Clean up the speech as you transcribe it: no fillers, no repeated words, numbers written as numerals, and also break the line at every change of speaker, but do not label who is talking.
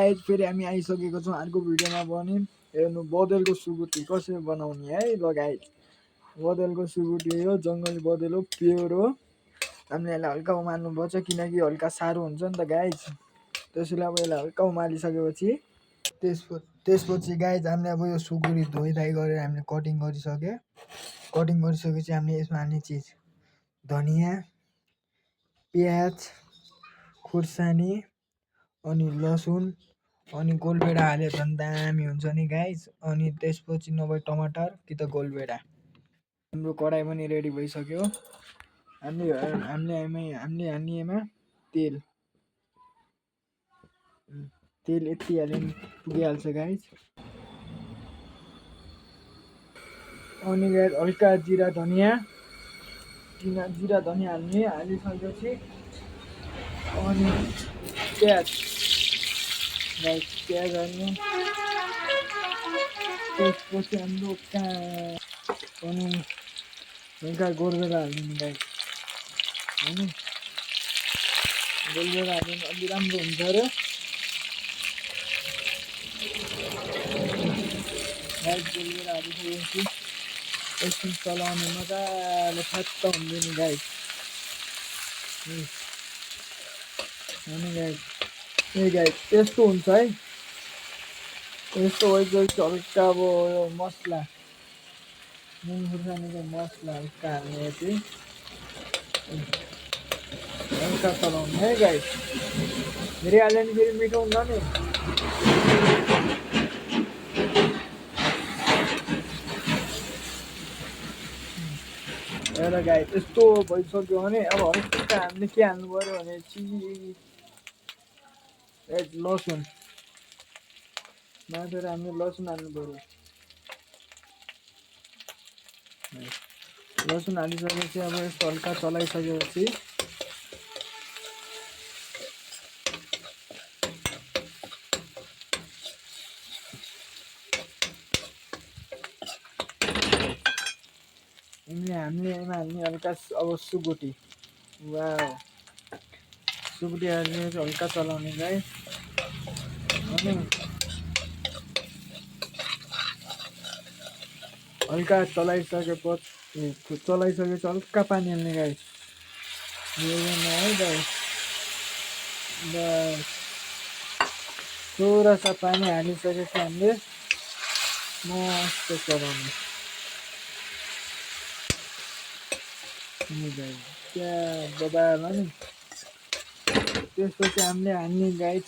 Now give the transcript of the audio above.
Guys फेरि हामी आइसकेको छौँ अर्को भिडियोमा पनि हेर्नु बँदेलको सुकुटी कसरी बनाउने है। ल गाइज बँदेलको सुकुटी हो, जङ्गली बँदेल हो, प्योर हो। हामीले यसलाई हल्का उमाल्नुपर्छ किनकि हल्का साह्रो हुन्छ नि त गाइज। त्यसैले अब यसलाई हल्का उमालिसकेपछि त्यसपछि गाइज हामीले अब यो सुकुटी धोइधाइ गरेर हामीले कटिङ गरिसक्यो। कटिङ गरिसकेपछि हामीले यसमा हाल्ने चिज धनियाँ, प्याज, खुर्सानी अनि लसुन अनि गोलभेडा हाल्यो भने दामी हुन्छ नि गाइज। अनि त्यसपछि नभए टमाटर कि त गोलभेडा। हाम्रो कराई पनि रेडी भइसक्यो। हामीले हाल्नेमा तेल यति हाल्यो भने पुगिहाल्छ गाइज। अनि गाइज हल्का जिरा धनियाँ हाल्ने। हालिसकेपछि अनि प्याज हाल्ने। त्यसपछि हाम्रो अनि हल्का गोलभेडा हाल्ने गाइज होइन। गोलभेडा हाल्यो भने अलि राम्रो हुन्छ अरे गाइज। गोलभेडा हालिसकेपछि एकछिन चलाउने मजाले फ्याट्ट हुन्छ नि गाइज। अनि गाइज ए गाइज यस्तो हुन्छ है। यस्तो भइसकेपछि हल्का अब यो मसला नुन खुर्सानीको मसला हल्का हाल्ने यति हल्का चलाउने है गाइज। धेरै हाल्यो भने फेरि मिठो हुन्छ नि। एउटा गाइज यस्तो भइसक्यो भने अब हल्का हामीले के हाल्नु पऱ्यो भने लसुन माथेर हामीले लसुन हाल्नु पऱ्यो। लसुन हालिसकेपछि अब यस्तो हल्का चलाइसकेपछि हामीले यसमा हाल्ने हल्का अब सुकुटी। वाह सुकुटी हालेपछि हल्का चलाउने गाइज। अनि हल्का चलाइसकेपछि हल्का पानी हाल्ने गाइज। है गाइज बस थोड़ा सा पानी हालिसकेपछि हामीले मस्त चलाउने। क्या बबाल हो नि। त्यसपछि हामीले हाल्ने गाइज